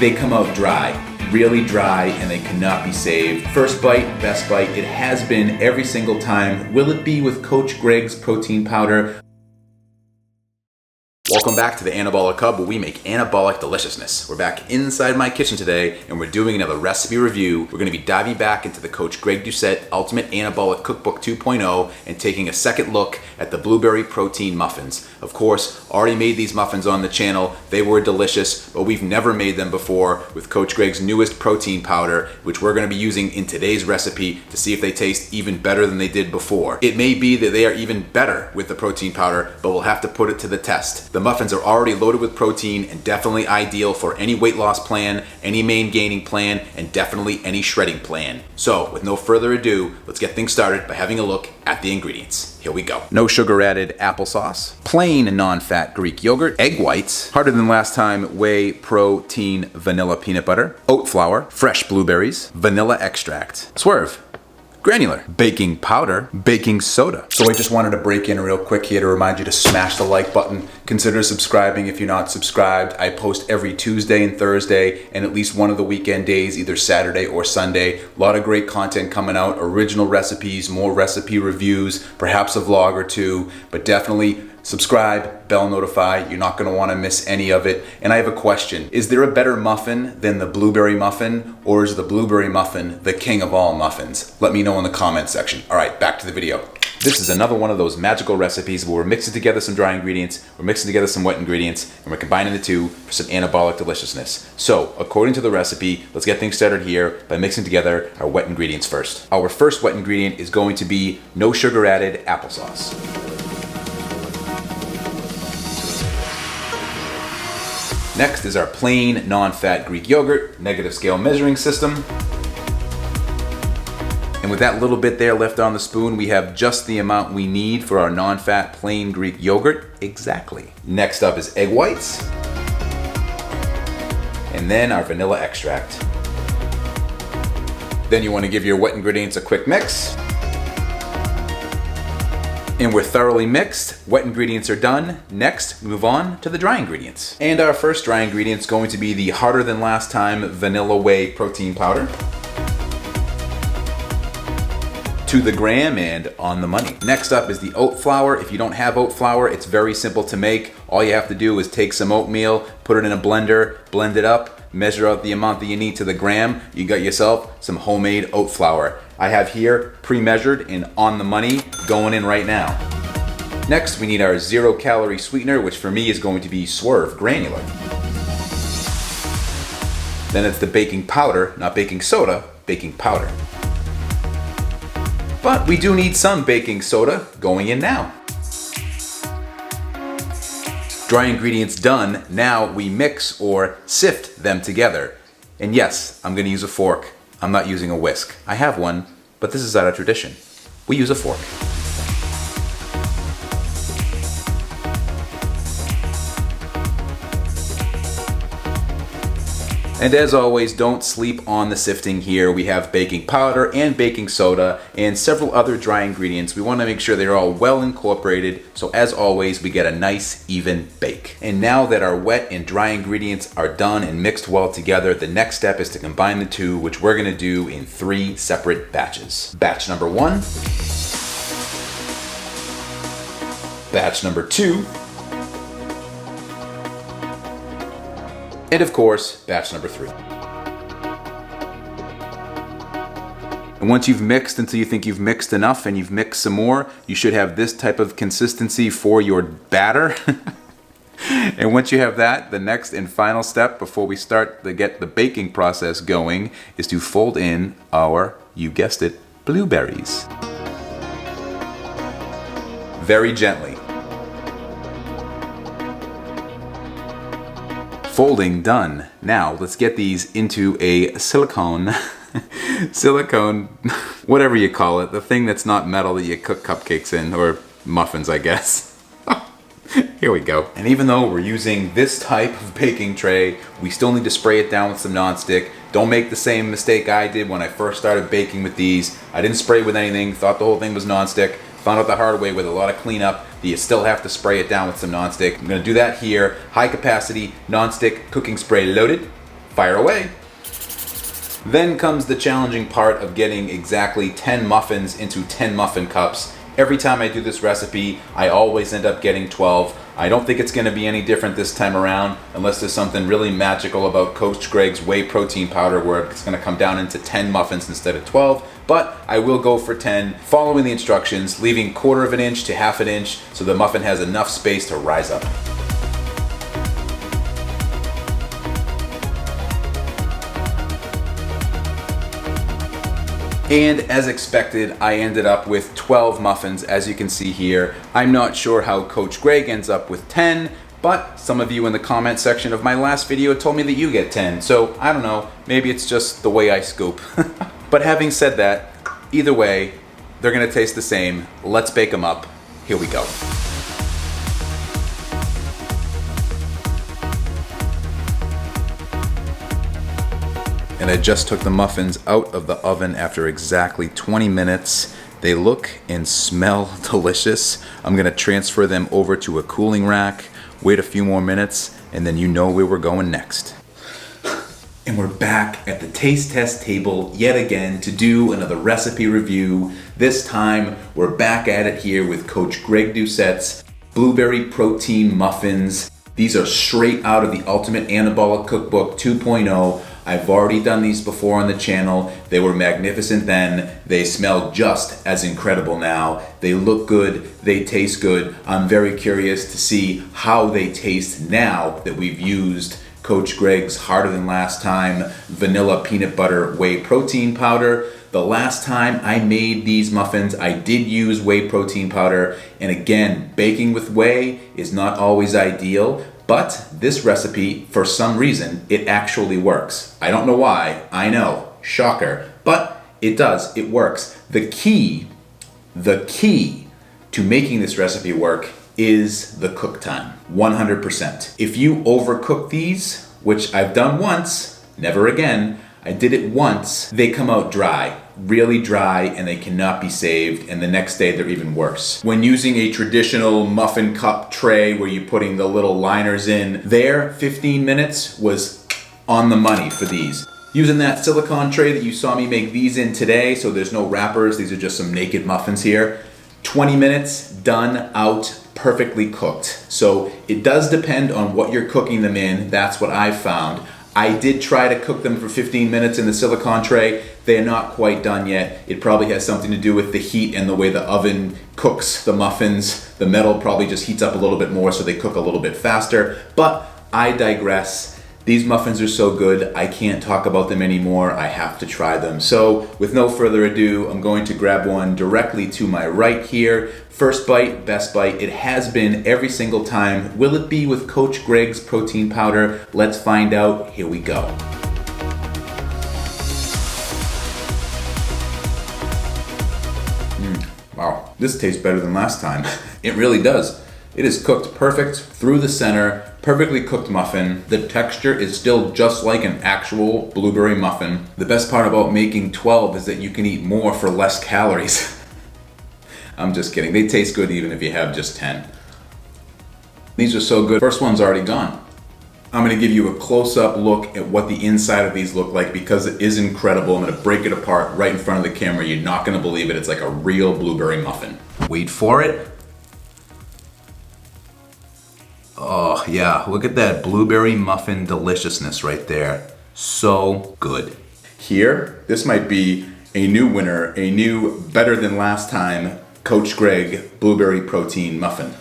They come out dry, really dry, and they cannot be saved. First bite, best bite. It has been every single time. Will it be with Coach Greg's protein powder? Welcome back to the Anabolic Hub, where we make anabolic deliciousness. We're back inside my kitchen today, and we're doing another recipe review. We're going to be diving back into the Coach Greg Doucette Ultimate Anabolic Cookbook 2.0 and taking a second look at the Blueberry Protein Muffins. Of course, already made these muffins on the channel. They were delicious, but we've never made them before with Coach Greg's newest protein powder, which we're going to be using in today's recipe to see if they taste even better than they did before. It may be that they are even better with the protein powder, but we'll have to put it to the test. The muffins are already loaded with protein and definitely ideal for any weight loss plan, any main gaining plan, and definitely any shredding plan. So with no further ado, let's get things started by having a look at the ingredients. Here we go. No sugar added applesauce, plain non-fat Greek yogurt, egg whites, harder than last time Whey protein vanilla peanut butter, oat flour, fresh blueberries, vanilla extract, swerve, granular, baking powder, baking soda. So I just wanted to break in real quick here to remind you to smash the like button. Consider subscribing if you're not subscribed. I post every Tuesday and Thursday and at least one of the weekend days, either Saturday or Sunday. A lot of great content coming out, original recipes, more recipe reviews, perhaps a vlog or two, but definitely subscribe, bell notify. You're not going to want to miss any of it. And I have a question. Is there a better muffin than the Blueberry Muffin, or is the Blueberry Muffin the king of all muffins? Let me know in the comment section. All right, back to the video. This is another one of those magical recipes where we're mixing together some dry ingredients, we're mixing together some wet ingredients, and we're combining the two for some anabolic deliciousness. So, according to the recipe, let's get things started here by mixing together our wet ingredients first. Our first wet ingredient is going to be no sugar added applesauce. Next is our plain non-fat Greek yogurt, negative scale measuring system. And with that little bit there left on the spoon, we have just the amount we need for our non-fat plain Greek yogurt. Exactly. Next up is egg whites. And then our vanilla extract. Then you want to give your wet ingredients a quick mix. And we're thoroughly mixed. Wet ingredients are done. Next, move on to the dry ingredients. And our first dry ingredient is going to be the harder than last time vanilla whey protein powder. To the gram and on the money. Next up is the oat flour. If you don't have oat flour, it's very simple to make. All you have to do is take some oatmeal, put it in a blender, blend it up, measure out the amount that you need to the gram. You got yourself some homemade oat flour. I have here pre-measured and on the money going in right now. Next, we need our 0-calorie sweetener, which for me is going to be Swerve Granular. Then it's the baking powder, not baking soda, baking powder. But we do need some baking soda going in now. Dry ingredients done, now we mix or sift them together. And yes, I'm gonna use a fork. I'm not using a whisk. I have one, but this is out of tradition. We use a fork. And as always, don't sleep on the sifting here. We have baking powder and baking soda and several other dry ingredients. We want to make sure they're all well incorporated, so as always, we get a nice even bake. And now that our wet and dry ingredients are done and mixed well together, the next step is to combine the two, which we're going to do in 3 separate batches. Batch number 1, batch number 2, and of course, batch number 3. And once you've mixed until you think you've mixed enough and you've mixed some more, you should have this type of consistency for your batter. And once you have that, the next and final step before we start to get the baking process going is to fold in our, you guessed it, blueberries. Very gently. Folding done. Now let's get these into a silicone, whatever you call it, the thing that's not metal that you cook cupcakes in, or muffins, I guess. Here we go. And even though we're using this type of baking tray, we still need to spray it down with some nonstick. Don't make the same mistake I did when I first started baking with these. I didn't spray with anything, thought the whole thing was nonstick. Found out the hard way with a lot of cleanup that you still have to spray it down with some nonstick. I'm gonna do that here. High capacity nonstick cooking spray loaded. Fire away. Then comes the challenging part of getting exactly 10 muffins into 10 muffin cups. Every time I do this recipe, I always end up getting 12. I don't think it's going to be any different this time around, unless there's something really magical about Coach Greg's whey protein powder where it's going to come down into 10 muffins instead of 12. But I will go for 10, following the instructions, leaving 1/4 of an inch to 1/2 an inch so the muffin has enough space to rise up. And as expected, I ended up with 12 muffins, as you can see here. I'm not sure how Coach Greg ends up with 10, but some of you in the comment section of my last video told me that you get 10. So I don't know, maybe it's just the way I scoop. But having said that, either way, they're gonna taste the same. Let's bake them up. Here we go. And I just took the muffins out of the oven after exactly 20 minutes. They look and smell delicious. I'm gonna transfer them over to a cooling rack, wait a few more minutes, and then you know where we're going next. And we're back at the taste test table yet again to do another recipe review. This time, we're back at it here with Coach Greg Doucette's Blueberry Protein Muffins. These are straight out of the Ultimate Anabolic Cookbook 2.0. I've already done these before on the channel. They were magnificent then. They smell just as incredible now. They look good, they taste good. I'm very curious to see how they taste now that we've used Coach Greg's Harder Than Last Time Vanilla Peanut Butter Whey Protein Powder. The last time I made these muffins, I did use whey protein powder. And again, baking with whey is not always ideal. But this recipe, for some reason, it actually works. I don't know why, I know, shocker, but it does, it works. The key to making this recipe work is the cook time, 100%. If you overcook these, which I've done once, never again, I did it once, they come out dry, really dry, and they cannot be saved, and the next day they're even worse. When using a traditional muffin cup tray where you're putting the little liners in, there 15 minutes was on the money for these. Using that silicone tray that you saw me make these in today, so there's no wrappers, these are just some naked muffins here, 20 minutes, done, out, perfectly cooked. So it does depend on what you're cooking them in, that's what I've found. I did try to cook them for 15 minutes in the silicone tray. They're not quite done yet. It probably has something to do with the heat and the way the oven cooks the muffins. The metal probably just heats up a little bit more so they cook a little bit faster. But I digress. These muffins are so good, I can't talk about them anymore. I have to try them. So with no further ado, I'm going to grab one directly to my right here. First bite, best bite. It has been every single time. Will it be with Coach Greg's protein powder? Let's find out. Here we go. Wow, this tastes better than last time. It really does. It is cooked perfect through the center, perfectly cooked muffin. The texture is still just like an actual blueberry muffin. The best part about making 12 is that you can eat more for less calories. I'm just kidding. They taste good even if you have just 10. These are so good. First one's already gone. I'm gonna give you a close-up look at what the inside of these look like because it is incredible. I'm gonna break it apart right in front of the camera. You're not gonna believe it. It's like a real blueberry muffin. Wait for it. Oh yeah, look at that blueberry muffin deliciousness right there. So good. Here, this might be a new winner, a new better than last time Coach Greg Blueberry Protein Muffin.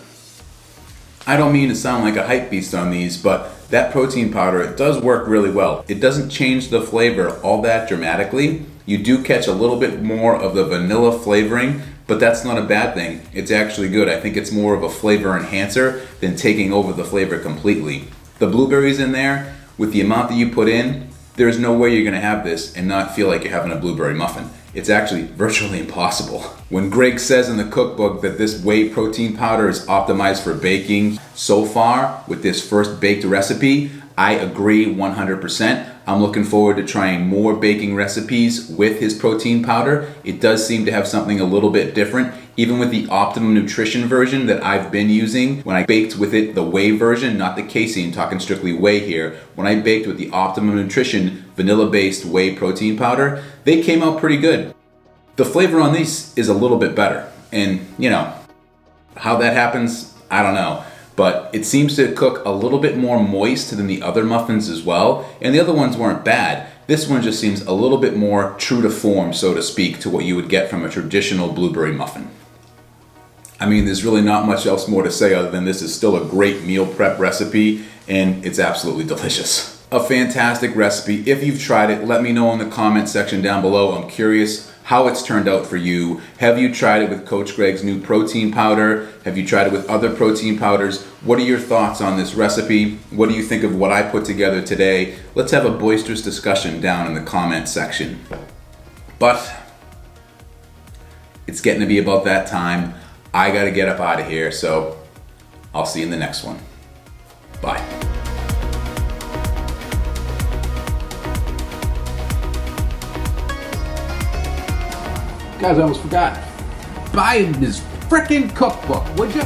I don't mean to sound like a hype beast on these, but that protein powder, it does work really well. It doesn't change the flavor all that dramatically. You do catch a little bit more of the vanilla flavoring, but that's not a bad thing. It's actually good. I think it's more of a flavor enhancer than taking over the flavor completely. The blueberries in there, with the amount that you put in, there's no way you're gonna have this and not feel like you're having a blueberry muffin. It's actually virtually impossible. When Greg says in the cookbook that this whey protein powder is optimized for baking, so far with this first baked recipe, I agree 100%. I'm looking forward to trying more baking recipes with his protein powder. It does seem to have something a little bit different. Even with the Optimum Nutrition version that I've been using, when I baked with it the Whey version, not the casein, talking strictly Whey here, when I baked with the Optimum Nutrition vanilla-based whey protein powder, they came out pretty good. The flavor on these is a little bit better. And, you know, how that happens, I don't know. But it seems to cook a little bit more moist than the other muffins as well. And the other ones weren't bad. This one just seems a little bit more true to form, so to speak, to what you would get from a traditional blueberry muffin. I mean, there's really not much else more to say other than this is still a great meal prep recipe, and it's absolutely delicious. A fantastic recipe. If you've tried it, let me know in the comment section down below. I'm curious how it's turned out for you. Have you tried it with Coach Greg's new protein powder? Have you tried it with other protein powders? What are your thoughts on this recipe? What do you think of what I put together today? Let's have a boisterous discussion down in the comment section. But it's getting to be about that time. I gotta get up out of here, so I'll see you in the next one. Bye. Guys, I almost forgot. Buy this frickin' cookbook, would you?